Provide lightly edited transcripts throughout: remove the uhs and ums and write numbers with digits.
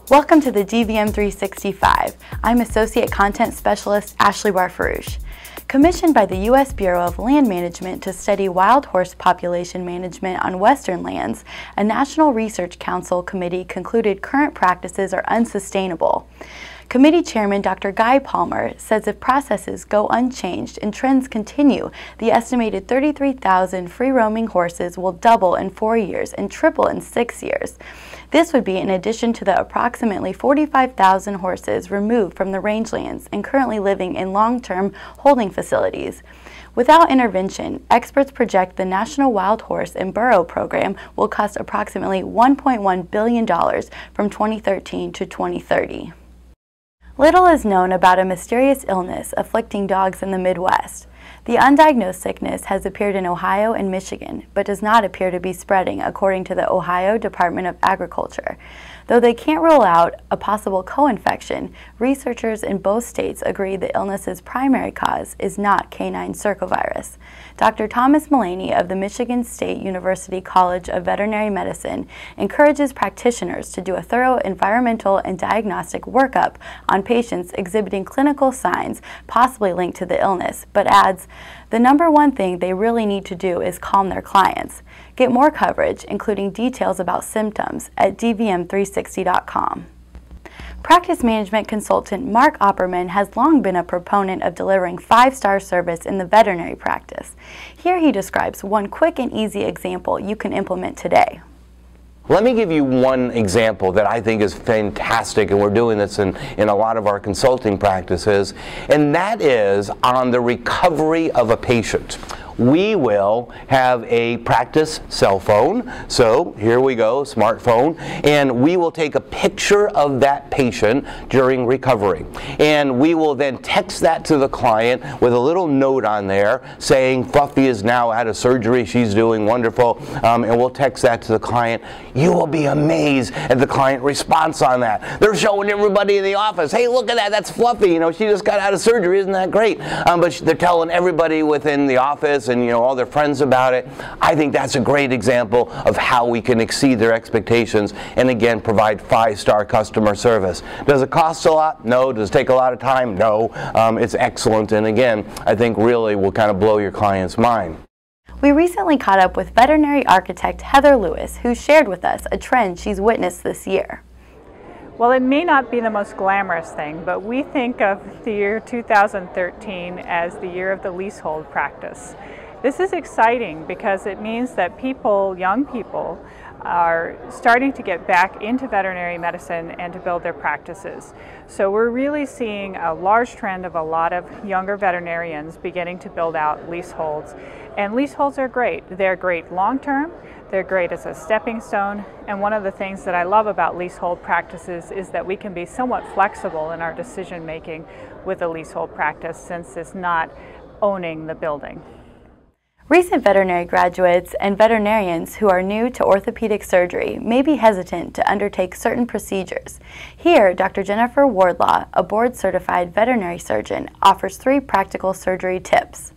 Welcome to the dvm360. I'm Associate Content Specialist Ashley Barforoush. Commissioned by the U.S. Bureau of Land Management to study wild horse population management on western lands, a National Research Council committee concluded current practices are unsustainable. Committee Chairman Dr. Guy Palmer says if processes go unchanged and trends continue, the estimated 33,000 free-roaming horses will double in 4 years and triple in 6 years. This would be in addition to the approximately 45,000 horses removed from the rangelands and currently living in long-term holding facilities. Without intervention, experts project the National Wild Horse and Burro program will cost approximately $1.1 billion from 2013 to 2030. Little is known about a mysterious illness afflicting dogs in the Midwest. The undiagnosed sickness has appeared in Ohio and Michigan, but does not appear to be spreading, according to the Ohio Department of Agriculture. Though they can't rule out a possible co-infection, researchers in both states agree the illness's primary cause is not canine circovirus. Dr. Thomas Mullaney of the Michigan State University College of Veterinary Medicine encourages practitioners to do a thorough environmental and diagnostic workup on patients exhibiting clinical signs possibly linked to the illness, but adds, the number one thing they really need to do is calm their clients. Get more coverage, including details about symptoms, at dvm360.com. Practice management consultant Mark Opperman has long been a proponent of delivering 5-star service in the veterinary practice. Here he describes one quick and easy example you can implement today. Let me give you one example that I think is fantastic, and we're doing this in a lot of our consulting practices, and that is on the recovery of a patient. We will have a practice cell phone, so here we go, smartphone, and we will take a picture of that patient during recovery. And we will then text that to the client with a little note on there saying Fluffy is now out of surgery, she's doing wonderful, and we'll text that to the client. You will be amazed at the client response on that. They're showing everybody in the office, hey, look at that, that's Fluffy, you know, she just got out of surgery, isn't that great? But they're telling everybody within the office and all their friends about it. I think that's a great example of how we can exceed their expectations and again provide 5-star customer service. Does it cost a lot? No. Does it take a lot of time? No. It's excellent, and again I think really will kind of blow your client's mind. We recently caught up with veterinary architect Heather Lewis, who shared with us a trend she's witnessed this year. Well, it may not be the most glamorous thing, but we think of the year 2013 as the year of the leasehold practice. This is exciting because it means that people, young people, are starting to get back into veterinary medicine and to build their practices. So we're really seeing a large trend of a lot of younger veterinarians beginning to build out leaseholds. And leaseholds are great. They're great long-term, they're great as a stepping stone, and one of the things that I love about leasehold practices is that we can be somewhat flexible in our decision-making with a leasehold practice since it's not owning the building. Recent veterinary graduates and veterinarians who are new to orthopedic surgery may be hesitant to undertake certain procedures. Here, Dr. Jennifer Wardlaw, a board-certified veterinary surgeon, offers 3 practical surgery tips.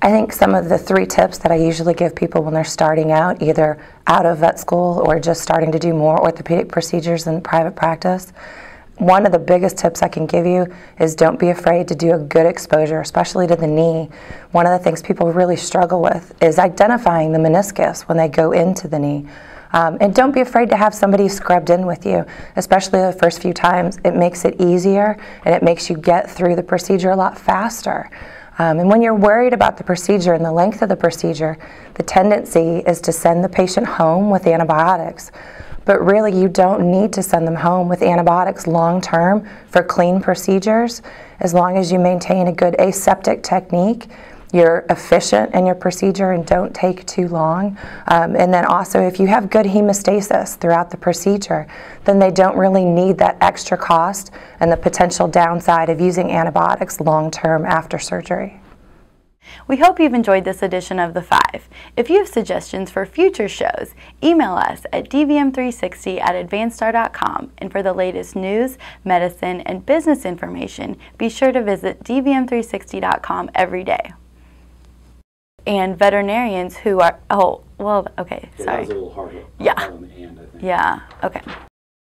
I think some of the 3 tips that I usually give people when they're starting out, either out of vet school or just starting to do more orthopedic procedures in private practice. One of the biggest tips I can give you is don't be afraid to do a good exposure, especially to the knee. One of the things people really struggle with is identifying the meniscus when they go into the knee. And don't be afraid to have somebody scrubbed in with you, especially the first few times. It makes it easier and it makes you get through the procedure a lot faster. And when you're worried about the procedure and the length of the procedure, the tendency is to send the patient home with antibiotics. But really, you don't need to send them home with antibiotics long-term for clean procedures. As long as you maintain a good aseptic technique, you're efficient in your procedure and don't take too long. And then also, if you have good hemostasis throughout the procedure, then they don't really need that extra cost and the potential downside of using antibiotics long-term after surgery. We hope you've enjoyed this edition of The 5. If you have suggestions for future shows, email us at dvm360@advancedstar.com. And for the latest news, medicine, and business information, be sure to visit dvm360.com every day. And veterinarians who are, oh, well, okay, sorry. That was a little hard yeah. on the end, I think. Yeah, okay.